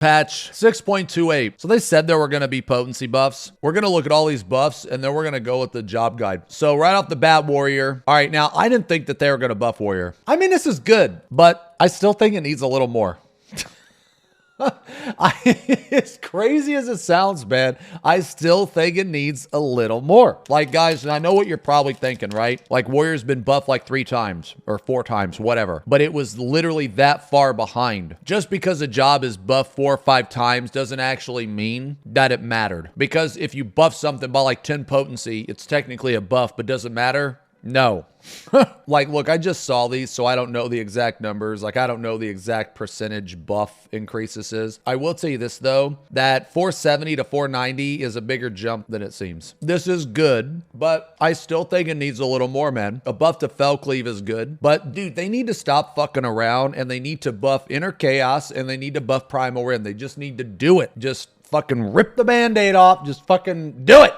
Patch 6.28. So they said there were going to be potency buffs. We're going to look at all these buffs and then we're going to go with the job guide. So right off the bat, Warrior. All right, now I didn't think that they were going to buff Warrior. I mean, this is good, but I still think it needs a little more. As crazy as it sounds, man, I still think it needs a little more. Like, guys, and I know what you're probably thinking, right? Like, Warrior's been buffed like 3 times or 4 times, whatever. But it was literally that far behind. Just because a job is buffed 4 or 5 times doesn't actually mean that it mattered. Because if you buff something by like 10 potency, it's technically a buff, but doesn't matter. No. Like, look, I just saw these, so I don't know the exact numbers. Like, I don't know the exact percentage buff increase this is. I will tell you this, though, that 470 to 490 is a bigger jump than it seems. This is good, but I still think it needs a little more, man. A buff to Fell Cleave is good, but, dude, they need to stop fucking around, and they need to buff Inner Chaos, and they need to buff Primal Rim. They just need to do it. Just fucking rip the Band-Aid off. Just fucking do it.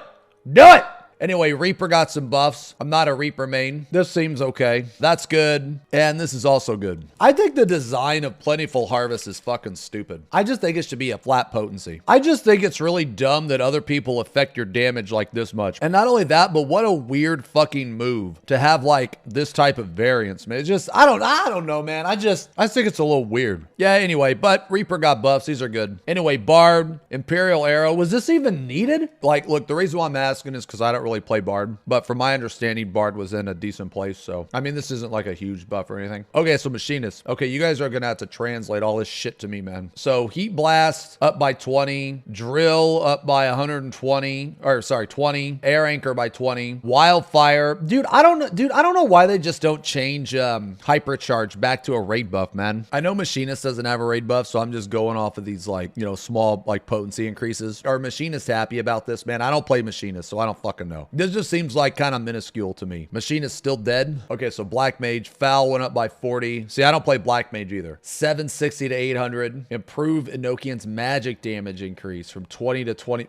Do it. Anyway, Reaper got some buffs. I'm not a Reaper main. This seems okay. That's good. And this is also good. I think the design of Plentiful Harvest is fucking stupid. I just think it should be a flat potency. I just think it's really dumb that other people affect your damage like this much. And not only that, but what a weird fucking move to have like this type of variance, man. It's just, I don't know, man. I think it's a little weird. Yeah, anyway, but Reaper got buffs. These are good. Anyway, Bard, Imperial Arrow. Was this even needed? Like, look, the reason why I'm asking is because I don't really play Bard, but from my understanding, Bard was in a decent place. So, I mean, this isn't like a huge buff or anything. Okay, so Machinist. Okay, you guys are gonna have to translate all this shit to me, man. So, Heat Blast up by 20, Drill up by 120, or sorry, 20, Air Anchor by 20, Wildfire. Dude, I don't know why they just don't change Hypercharge back to a raid buff, man. I know Machinist doesn't have a raid buff, so I'm just going off of these like, you know, small like potency increases. Are Machinists happy about this, man? I don't play Machinist, so I don't fucking know. This just seems like kind of minuscule to me. Machine is still dead. Okay, so Black Mage. Foul went up by 40. See, I don't play Black Mage either. 760 to 800. Improve Enochian's magic damage increase from 20 to 20.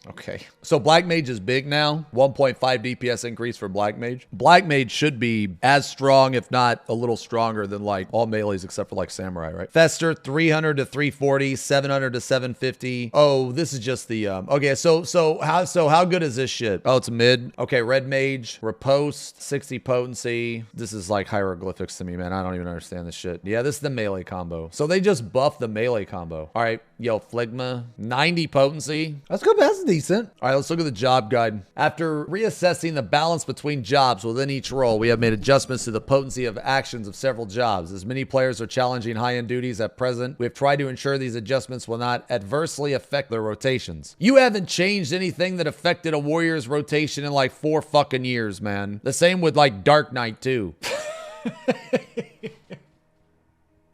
Okay. So Black Mage is big now. 1.5 DPS increase for Black Mage. Black Mage should be as strong, if not a little stronger than like all melees except for like Samurai, right? Fester, 300 to 340, 700 to 750. Oh, this is just the, okay, so how good is this shit? Oh, it's mid. Okay, Red Mage, Riposte, 60 potency. This is like hieroglyphics to me, man. I don't even understand this shit. Yeah, this is the melee combo. So they just buffed the melee combo. All right, yo, Phlegma, 90 potency. That's good, that's decent. All right, let's look at the job guide. After reassessing the balance between jobs within each role, we have made adjustments to the potency of actions of several jobs. As many players are challenging high-end duties at present, we have tried to ensure these adjustments will not adversely affect their rotations. You haven't changed anything that affected a warrior's rotation in like 4 fucking years, man. The same with like Dark Knight too.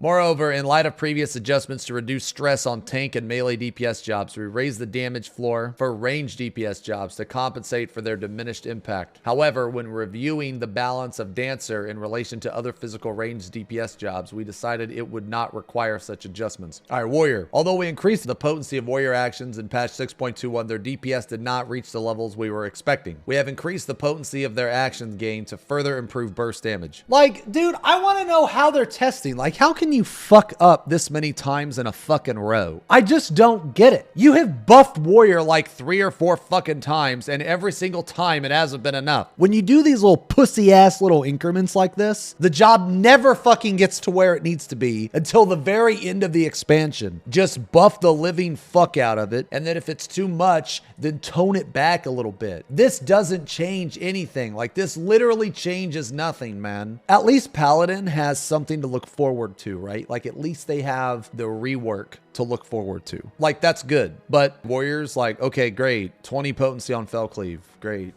Moreover, in light of previous adjustments to reduce stress on tank and melee DPS jobs, we raised the damage floor for ranged DPS jobs to compensate for their diminished impact. However, when reviewing the balance of Dancer in relation to other physical ranged DPS jobs, we decided it would not require such adjustments. All right, Warrior. Although we increased the potency of Warrior actions in patch 6.21, their DPS did not reach the levels we were expecting. We have increased the potency of their actions gain to further improve burst damage. Like, dude, I want to know how they're testing. Like, how can you fuck up this many times in a fucking row? I just don't get it. You have buffed Warrior like 3 or 4 fucking times, and every single time it hasn't been enough. When you do these little pussy ass little increments like this, the job never fucking gets to where it needs to be until the very end of the expansion. Just buff the living fuck out of it, and then if it's too much, then tone it back a little bit. This doesn't change anything. Like, this literally changes nothing, man. At least Paladin has something to look forward to, right? Like, at least they have the rework to look forward to. Like, that's good. But Warriors, like, okay, great. 20 potency on Fell Cleave. Great.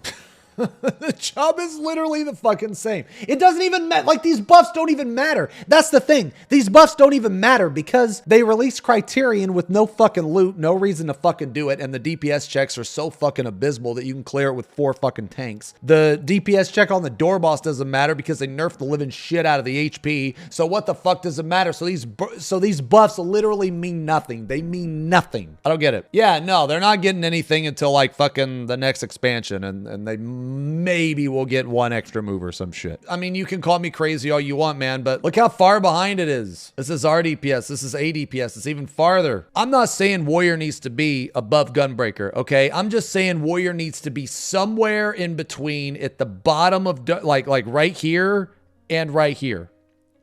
The job is literally the fucking same. It doesn't even matter. Like, these buffs don't even matter. That's the thing. These buffs don't even matter because they released Criterion with no fucking loot, no reason to fucking do it, and the DPS checks are so fucking abysmal that you can clear it with 4 fucking tanks. The DPS check on the door boss doesn't matter because they nerfed the living shit out of the HP. So what the fuck does it matter? So these buffs literally mean nothing. They mean nothing. I don't get it. Yeah, no, they're not getting anything until like fucking the next expansion, and they maybe we'll get one extra move or some shit. I mean, you can call me crazy all you want, man, but look how far behind it is. This is our DPS. This is A DPS. It's even farther. I'm not saying Warrior needs to be above Gunbreaker, okay? I'm just saying Warrior needs to be somewhere in between at the bottom of, like right here and right here.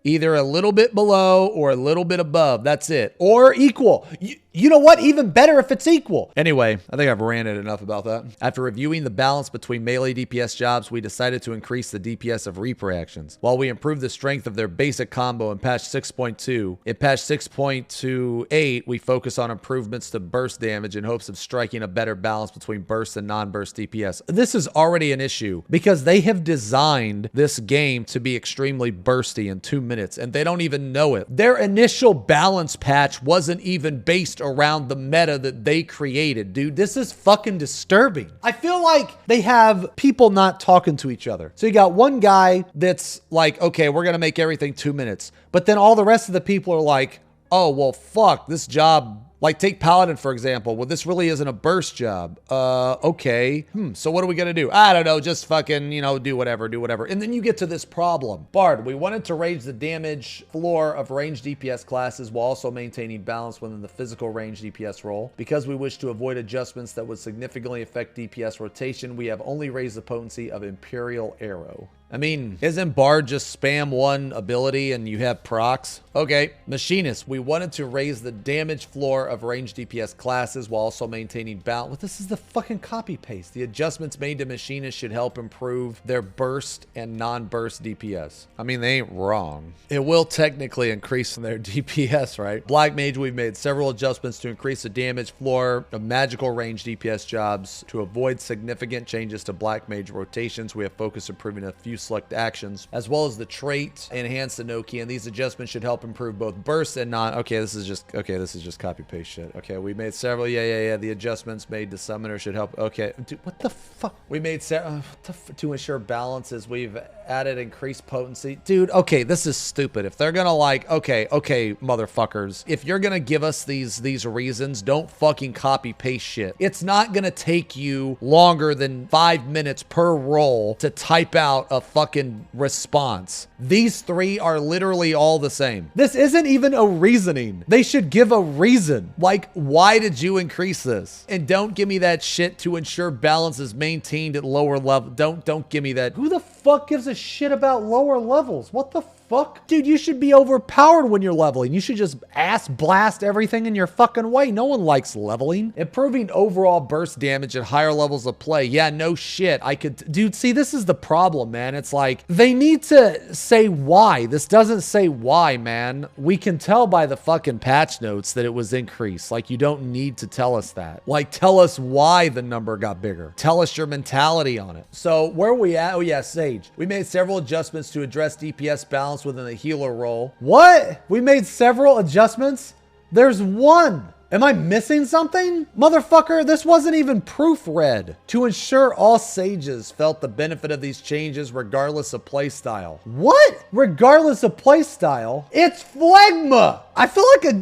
Either a little bit below or a little bit above. That's it. Or equal. You know what? Even better if it's equal. Anyway, I think I've ranted enough about that. After reviewing the balance between melee DPS jobs, we decided to increase the DPS of Reaper actions. While we improved the strength of their basic combo in patch 6.2, in patch 6.28, we focus on improvements to burst damage in hopes of striking a better balance between burst and non-burst DPS. This is already an issue because they have designed this game to be extremely bursty in 2 minutes and they don't even know it. Their initial balance patch wasn't even based around the meta that they created, dude. This is fucking disturbing. I feel like they have people not talking to each other. So you got one guy that's like, okay, we're gonna make everything 2 minutes. But then all the rest of the people are like, oh, well, fuck, this job, like take Paladin, for example. Well, this really isn't a burst job. Okay. So what are we gonna do? I don't know, just fucking, you know, do whatever. And then you get to this problem. Bard, we wanted to raise the damage floor of ranged DPS classes while also maintaining balance within the physical range DPS role. Because we wish to avoid adjustments that would significantly affect DPS rotation, we have only raised the potency of Imperial Arrow. I mean, isn't Bard just spam one ability and you have procs? Okay, Machinist, we wanted to raise the damage floor of ranged DPS classes while also maintaining balance. Well, this is the fucking copy paste. The adjustments made to Machinist should help improve their burst and non-burst DPS. I mean, they ain't wrong. It will technically increase their DPS, right? Black Mage, we've made several adjustments to increase the damage floor of magical range DPS jobs. To avoid significant changes to Black Mage rotations, we have focused on improving a few select actions, as well as the trait enhance Inoki, and these adjustments should help improve both burst and non. Okay, this is just copy paste shit. Okay, we made several. Yeah. The adjustments made to summoner should help. Okay, dude, what the fuck? We made several to ensure balances. We've added increased potency, dude. Okay, this is stupid. If they're gonna like, okay, motherfuckers, if you're gonna give us these reasons, don't fucking copy paste shit. It's not gonna take you longer than 5 minutes per roll to type out a fucking response. These three are literally all the same. This isn't even a reasoning. They should give a reason. Like, why did you increase this? And don't give me that shit to ensure balance is maintained at lower level. Don't give me that. Who the fuck gives a shit about lower levels? What the fuck? Dude, you should be overpowered when you're leveling. You should just ass blast everything in your fucking way. No one likes leveling. Improving overall burst damage at higher levels of play. Yeah, no shit. Dude, see, this is the problem, man. It's like, they need to say why. This doesn't say why, man. We can tell by the fucking patch notes that it was increased. Like, you don't need to tell us that. Like, tell us why the number got bigger. Tell us your mentality on it. So, where are we at? Oh yeah, Sage. We made several adjustments to address DPS balance within the healer role. What? We made several adjustments? There's one. Am I missing something? Motherfucker, this wasn't even proofread. To ensure all sages felt the benefit of these changes regardless of playstyle. What? Regardless of playstyle? It's phlegma! I feel like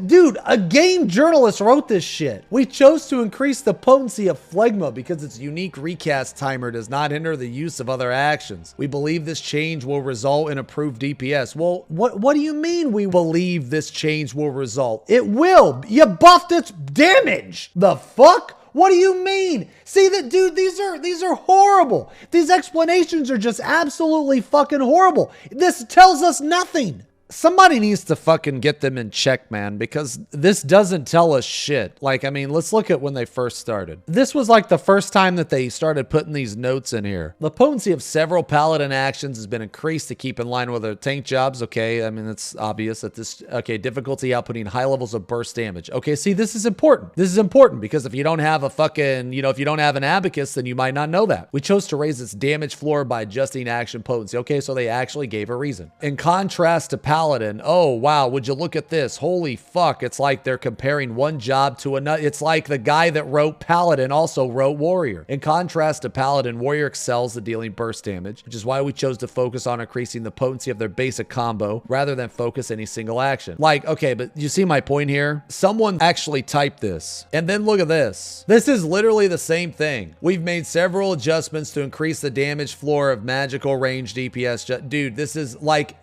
a game journalist wrote this shit. We chose to increase the potency of phlegma because its unique recast timer does not hinder the use of other actions. We believe this change will result in improved DPS. Well, what do you mean we believe this change will result? It will. You buffed its damage. The fuck? What do you mean? See that, dude, these are horrible. These explanations are just absolutely fucking horrible. This tells us nothing. Somebody needs to fucking get them in check, man, because this doesn't tell us shit. Like, I mean, let's look at when they first started. This was like the first time that they started putting these notes in here. The potency of several paladin actions has been increased to keep in line with their tank jobs. Okay, I mean, it's obvious that this, okay, difficulty outputting high levels of burst damage. Okay, see, this is important. This is important because if you don't have a fucking, if you don't have an abacus, then you might not know that. We chose to raise its damage floor by adjusting action potency. Okay, so they actually gave a reason. In contrast to paladin paladin. Oh, wow. Would you look at this? Holy fuck. It's like they're comparing one job to another. It's like the guy that wrote paladin also wrote warrior. In contrast to paladin, warrior excels at dealing burst damage, which is why we chose to focus on increasing the potency of their basic combo rather than focus any single action. Like, okay, but you see my point here? Someone actually typed this. And then look at this. This is literally the same thing. We've made several adjustments to increase the damage floor of magical range DPS. Dude, this is like,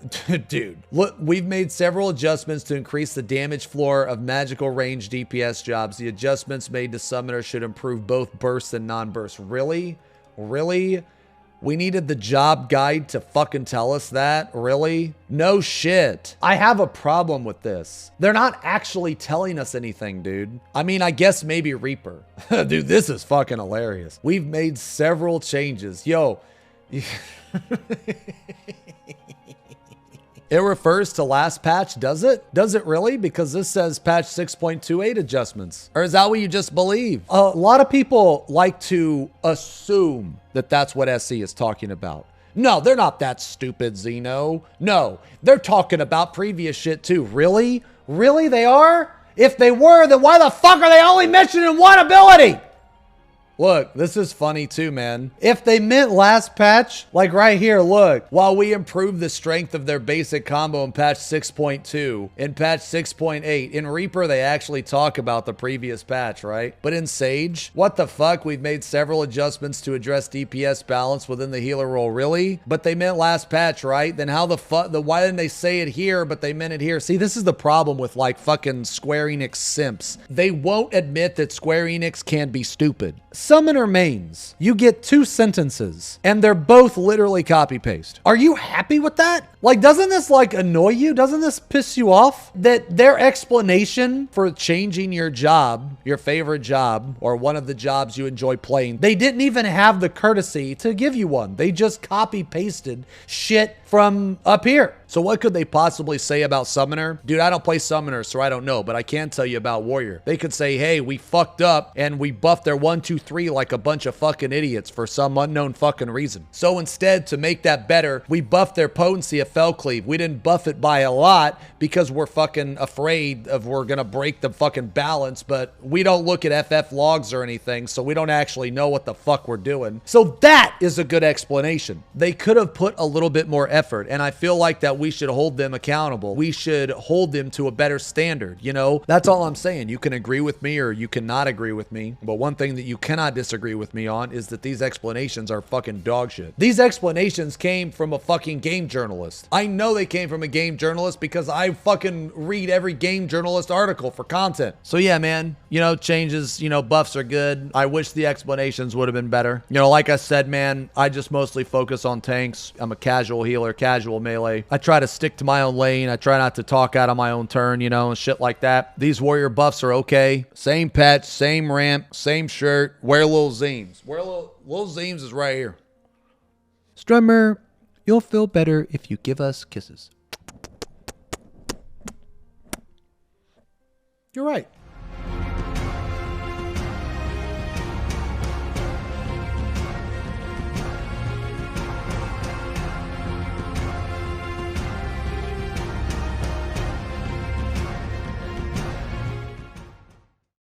dude, look, we've made several adjustments to increase the damage floor of magical range DPS jobs. The adjustments made to summoner should improve both burst and non-burst. Really? Really? We needed the job guide to fucking tell us that? Really? No shit. I have a problem with this. They're not actually telling us anything, dude. I mean, I guess maybe Reaper. Dude, this is fucking hilarious. We've made several changes. Yo. It refers to last patch, does it? Does it really? Because this says patch 6.28 adjustments. Or is that what you just believe? A lot of people like to assume that that's what SE is talking about. No, they're not that stupid, Xeno. No, they're talking about previous shit too. Really? Really they are? If they were, then why the fuck are they only mentioning one ability? Look, this is funny too, man. If they meant last patch, like right here, look, while we improved the strength of their basic combo in patch 6.2, in patch 6.8, in Reaper, they actually talk about the previous patch, right? But in Sage, what the fuck? We've made several adjustments to address DPS balance within the healer role. Really? But they meant last patch, right? Then how the fuck, why didn't they say it here, but they meant it here? See, this is the problem with like fucking Square Enix simps. They won't admit that Square Enix can be stupid. Summoner mains, you get 2 sentences and they're both literally copy paste. Are you happy with that? Like, doesn't this like annoy you? Doesn't this piss you off? That their explanation for changing your job, your favorite job, or one of the jobs you enjoy playing, they didn't even have the courtesy to give you one. They just copy pasted shit from up here. So what could they possibly say about Summoner? Dude, I don't play Summoner, so I don't know, but I can tell you about Warrior. They could say, hey, we fucked up and we buffed their 1, 2, 3 like a bunch of fucking idiots for some unknown fucking reason. So instead, to make that better, we buffed their potency of Fell Cleave. We didn't buff it by a lot because we're fucking afraid of we're gonna break the fucking balance, but we don't look at FF logs or anything, so we don't actually know what the fuck we're doing. So that is a good explanation. They could have put a little bit more effort, and I feel like that we should hold them accountable. We should hold them to a better standard, you know? That's all I'm saying. You can agree with me or you cannot agree with me, but one thing that you cannot disagree with me on is that these explanations are fucking dog shit. These explanations came from a fucking game journalist. I know they came from a game journalist because I fucking read every game journalist article for content. So yeah, man, you know, changes, you know, buffs are good. I wish the explanations would have been better. You know, like I said, man, I just mostly focus on tanks. I'm a casual healer, casual melee. I try to stick to my own lane. I try not to talk out on my own turn, you know, and shit like that. These warrior buffs are okay. Same patch, same ramp, same shirt. Wear Lil Zeems. Wear Lil Zeems is right here. Strummer, you'll feel better if you give us kisses. You're right.